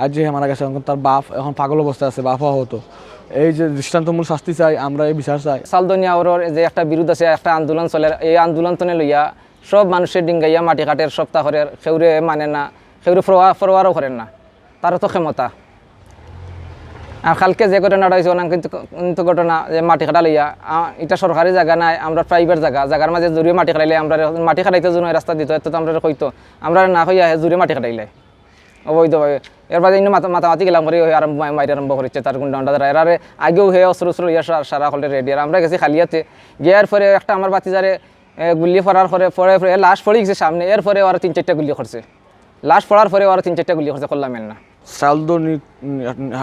আজ যে মারা গেছে এখন তার বাপ এখন পাগল অবস্থায় আছে, বাপ হতো। এই যে দৃষ্টান্তমূলক শাস্তি চাই, আমরা এই বিচার চাই। সালদনিয়া ওর যে একটা বিরোধ আছে, একটা আন্দোলন চলে, এই আন্দোলন তনে লইয়া সব মানুষের ডিঙ্গাইয়া মাটি কাটের সপ্তাহ করে, সেউরে মানে না, সেউরে ফরওয়ারও করেন না, তারও তো ক্ষমতা। আর কালকে যে ঘটনাটা হয়েছে ওনার কিন্তু ঘটনা যে মাটি কাটা লইয়া, এটা সরকারি জায়গা নাই, আমরা প্রাইভেট জায়গার মাঝে জুড়ে মাটি কাটাইলে আমরা মাটি কাটাইতে জন্য রাস্তা দিত, এত তো আমরা কইতো আমরা না হইয়া জুড়ে মাটি কাটাইলে অবৈধভাবে। এর বাদে ইন্য মাতামাতি গেলাম করে মাইরে আরম্ভ করেছে তার গুন্ডা এরারে আগেও হে অস্ত্র ইয়া সারা হলে রেডি। আর আমরা গেছি খালিয়াতে গিয়ার পরে একটা আমার বাতিজারে গুলি ফরার পরে লাশ পড়ে গেছে সামনে, এরপরে ওরা 3-4টা গুলি করছে, লাশ পড়ার পরে ওরা 3-4টা গুলি করছে, করলাম না। সালদনি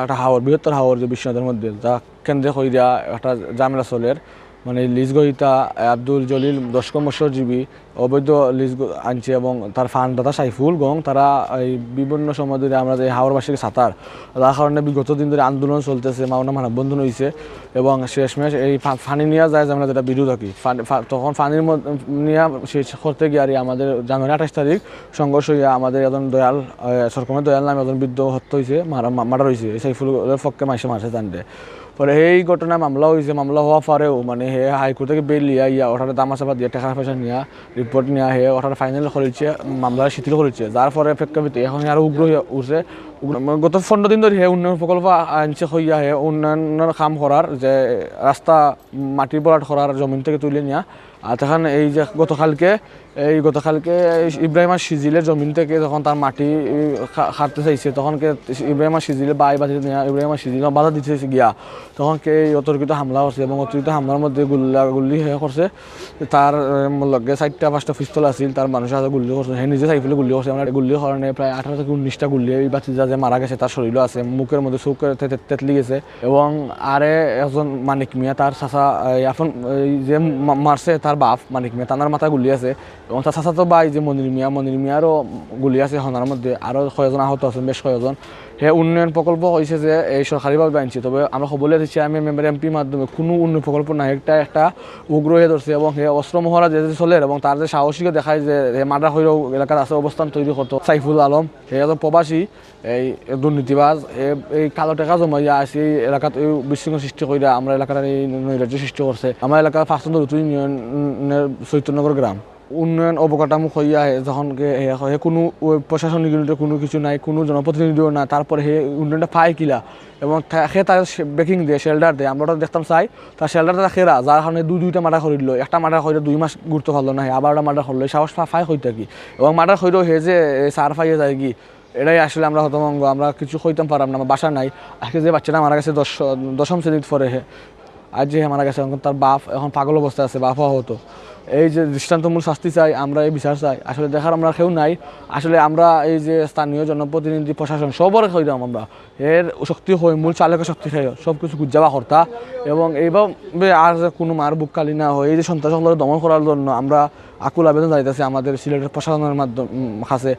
একটা হাওর, বৃহত্তর হাওর যে বিশ্বনাথের মধ্যে, যা কেন্দ্রে কইরা একটা ঝামেলা চলের, মানে লিজ গ্রহীতা আব্দুল জলিল 10 মৎস্যজীবী অবৈধ লিজ আনছে এবং তার ফান্ডদাতা সাইফুল গং, তারা এই বিভিন্ন সময় ধরে আমরা যে হাওরবাসীকে সাঁতার, যার কারণে বিগত দিন ধরে আন্দোলন চলতেছে, মাওনা মানববন্ধন হয়েছে এবং শেষমেশ এই ফানি নিয়ে যায় আমরা যেটা বিরোধ থাকি, তখন ফানির নিয়ে শেষ করতে গিয়ে আর আমাদের জানুয়ারি 28 তারিখ সংঘর্ষ হইয়া আমাদের একজন দয়াল সরকারের দয়াল নামে একজন বৃদ্ধ হত্যা হয়েছে, মার্ডার হয়েছে, সাইফুলের পক্ষে মাসে জানতে। পরে এই ঘটনায় মামলা হয়েছে, মামলা হওয়া পরেও মানে হে হাইকোর্ট থেকে বেল ইয়া ওঠার দামাচাপা দিয়ে টাকা পয়সা নিয়ে রিপোর্ট নিয়ে হে ওঠার ফাইনাল করেছে, মামলা শিথিল করেছে, যার পরে প্রেক্ষাপটে এখন আরও উগ্র হয়ে উঠছে। গত 15 দিন ধরে হে উন্নয়ন প্রকল্প আনছে হইয়া হে উন্নয়নের কাম করার, যে রাস্তা মাটির বরাট করার জমিন থেকে তুলে নিয়ে। আর তখন এই যে গতকালকে ইব্রাহিম সিজিলের জমিন থেকে যখন তার মাটি খাটতে চাইছে, তখন ইব্রাহিম সিজিলের বাড়িতে নিয়ে ইব্রাহিম সিজিল বাধা দিতে গিয়া তখন এই অতর্কিত হামলা করছে এবং অতর্কিত হামলার মধ্যে গুল্লি হয়ে করছে। তার লগে 4টা-5টা পিস্তল আছিল, তার মানুষের হাতে গুল্লি করছে, হ্যাঁ নিজে সাইফুলে গুল্লি করছে। আমরা গুল্লির কারণে প্রায় 18 থেকে 19টা গুল্লি এই বাচ্চা যে মারা গেছে তার শরীরও আছে, মুখের মধ্যে চোখের তেতলি গেছে। এবং আরে একজন মানিক মিয়া, তার চাচা এখন যে মারছে তার বাপ মানিক মিয়া, তার মাথায় গুলি আছে এবং তার চাচাতো ভাই যে মনির মিয়ারও গুলি আছে হনার মধ্যে, আরও কয়েকজন আহত আছেন, বেশ কয়েকজন। হে উন্নয়ন প্রকল্প হয়েছে যে এই সরকারিভাবে আনছে, তবে আমরা খবরে দিচ্ছি আমি মেম্বার এমপির মাধ্যমে কোনো উন্নয়ন প্রকল্প নাই, একটা উগ্র হয়ে ধরছে এবং হে অস্ত্র মহড়া যে চলে এবং তার যে সাহসিকতা দেখায় যে মার্ডার হইলেও এলাকার আছে অবস্থান তৈরি করতো। সাইফুল আলম হে একজন প্রবাসী, এই দুর্নীতিবাজ, এই কালো টাকা জমাইয়া আছে এই এলাকাত, এই বিশৃঙ্খল সৃষ্টি করে আমরা এলাকার এই নৈরাজ্য সৃষ্টি করছে। আমার এলাকার 5 নম্বর ইউনিয়নের চৈতন্যনগর গ্রাম উন্নয়ন অবকাঠামো হইয়া যখন কোনো প্রশাসনিক ইউনিটের কোনো কিছু নাই, কোনো জনপ্রতিনিধিও না, তারপরে হে উন্নয়নটা পায় কিলা এবং সে তার বেকিং দিয়ে শেল্টার দেয়। আমরা ওটা দেখতাম চাই তার শেল্টারটা খেরা, যার কারণে 2-2টা মার্ডার করিল, একটা মার্ডার করে 2 মাস ঘুরতে পারলো না, আবার ওটা মার্ডার করলো, সাহস ফাই হইতে কি এবং মার্ডার হইলেও হে যে সার ফাইয়ে যায় কি, এটাই আসলে আমরা হতভঙ্গ, আমরা কিছু হইতাম পারলাম না, আমার বাসা নাই। আজকে যে বাচ্চাটা মারা গেছে 10ম শ্রেণীর পরে আজ যে মারা গেছে এখন তার বাপ এখন পাগল অবস্থায় আছে, বাপ হতো। এই যে দৃষ্টান্তমূলক শাস্তি চাই, আমরা এই বিচার চাই। আসলে দেখার আমরা কেউ নাই, আসলে আমরা এই যে স্থানীয় জনপ্রতিনিধি প্রশাসন সবর হইলাম, আমরা এর শক্তি হই মূল চালকের শক্তি খাই সব কিছু গুজাবা কর্তা এবং এইভাবে আর কোনো মার বুক খালি না হয় এই যে সন্ত্রাস দমন করার জন্য আমরা আকুল আবেদন জানাইতেছি আমাদের সিলেটের প্রশাসনের মাধ্যমে কাছে।